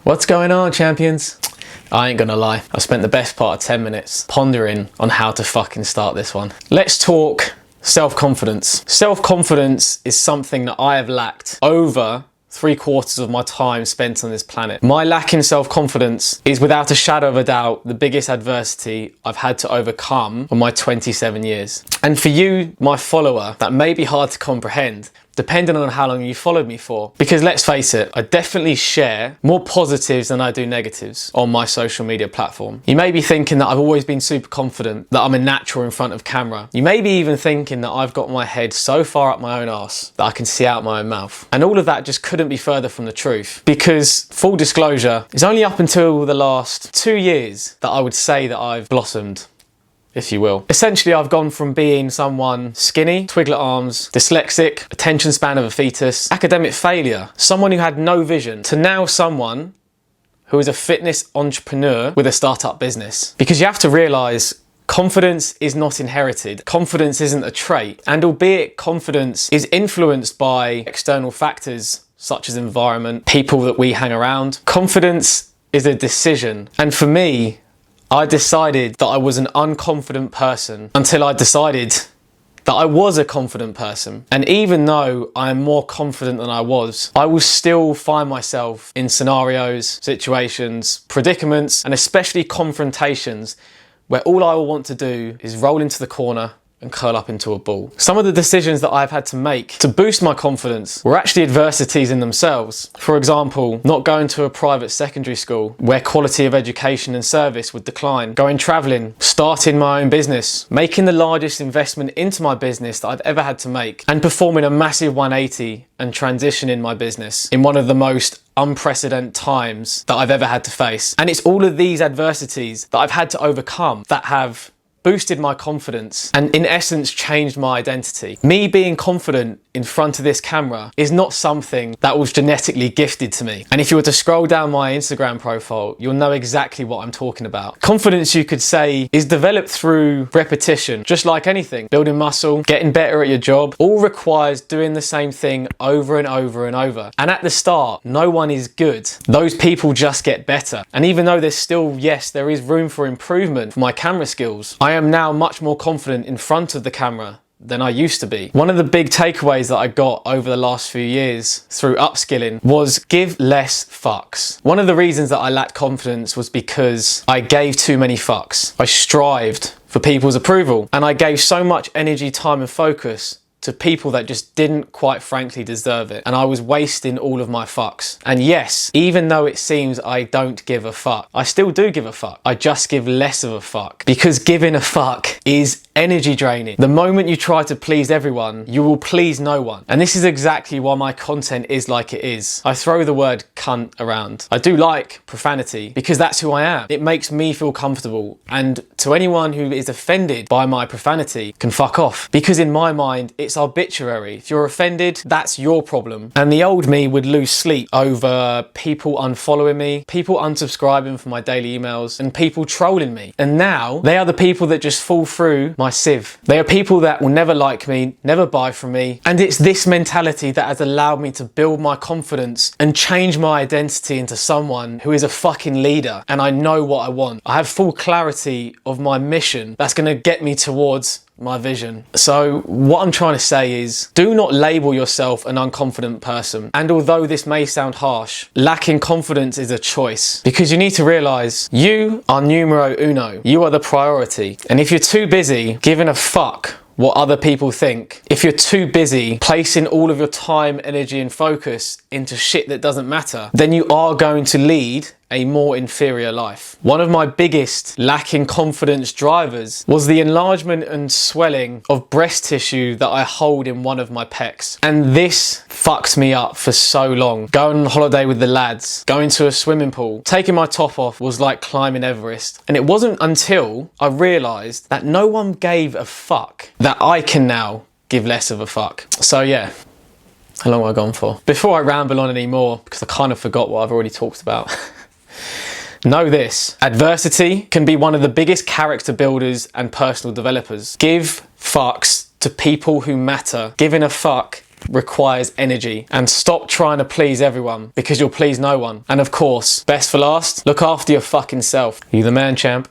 What's going on, champions? I ain't gonna lie, I spent the best part of 10 minutes pondering on how to fucking start this one. Let's talk self-confidence. Self-confidence is something that I have lacked over 3/4 of my time spent on this planet. My lack in self-confidence is without a shadow of a doubt the biggest adversity I've had to overcome in my 27 years. And for you, my follower, that may be hard to comprehend, depending on how long you followed me for. Because let's face it, I definitely share more positives than I do negatives on my social media platform. You may be thinking that I've always been super confident, that I'm a natural in front of camera. You may be even thinking that I've got my head so far up my own arse that I can see out my own mouth. And all of that just couldn't be further from the truth. Because, full disclosure, it's only up until the last 2 years that I would say that I've blossomed, if you will. Essentially, I've gone from being someone skinny, twiglet arms, dyslexic, attention span of a fetus, academic failure, someone who had no vision, to now someone who is a fitness entrepreneur with a startup business. Because you have to realise, confidence is not inherited. Confidence isn't a trait. And albeit confidence is influenced by external factors such as environment, people that we hang around, confidence is a decision. And for me, I decided that I was an unconfident person until I decided that I was a confident person. And even though I am more confident than I was, I will still find myself in scenarios, situations, predicaments, and especially confrontations where all I will want to do is roll into the corner and curl up into a ball. Some of the decisions that I've had to make to boost my confidence were actually adversities in themselves. For example, not going to a private secondary school where quality of education and service would decline, going traveling, starting my own business, making the largest investment into my business that I've ever had to make, and performing a massive 180 and transitioning my business in one of the most unprecedented times that I've ever had to face. And it's all of these adversities that I've had to overcome that have boosted my confidence and in essence changed my identity. Me being confident in front of this camera is not something that was genetically gifted to me. And if you were to scroll down my Instagram profile, you'll know exactly what I'm talking about. Confidence, you could say, is developed through repetition, just like anything. Building muscle, getting better at your job, all requires doing the same thing over and over and over. And at the start, no one is good. Those people just get better. And even though there's still, yes, there is room for improvement for my camera skills, I am now much more confident in front of the camera than I used to be. One of the big takeaways that I got over the last few years through upskilling was give less fucks. One of the reasons that I lacked confidence was because I gave too many fucks. I strived for people's approval and I gave so much energy, time and focus to people that just didn't quite frankly deserve it. And I was wasting all of my fucks. And yes, even though it seems I don't give a fuck, I still do give a fuck. I just give less of a fuck. Because giving a fuck is energy draining. The moment you try to please everyone, you will please no one. And this is exactly why my content is like it is. I throw the word cunt around. I do like profanity because that's who I am. It makes me feel comfortable. And to anyone who is offended by my profanity can fuck off. Because in my mind, it's arbitrary. If you're offended, that's your problem. And the old me would lose sleep over people unfollowing me, people unsubscribing from my daily emails, and people trolling me. And now they are the people that just fall through my sieve. They are people that will never like me, never buy from me. And it's this mentality that has allowed me to build my confidence and change my identity into someone who is a fucking leader. And I know what I want. I have full clarity of my mission that's going to get me towards my vision. So what I'm trying to say is, do not label yourself an unconfident person. And although this may sound harsh, lacking confidence is a choice, because you need to realize you are numero uno. You are the priority. And if you're too busy giving a fuck what other people think, if you're too busy placing all of your time, energy and focus into shit that doesn't matter, then you are going to lead a more inferior life. One of my biggest lacking confidence drivers was the enlargement and swelling of breast tissue that I hold in one of my pecs. And this fucked me up for so long. Going on holiday with the lads, going to a swimming pool, taking my top off was like climbing Everest. And it wasn't until I realized that no one gave a fuck that I can now give less of a fuck. So yeah, how long have I gone for? Before I ramble on anymore, because I kind of forgot what I've already talked about. Know this, adversity can be one of the biggest character builders and personal developers. Give fucks to people who matter. Giving a fuck requires energy. And stop trying to please everyone, because you'll please no one. And of course, best for last, look after your fucking self. You the man, champ.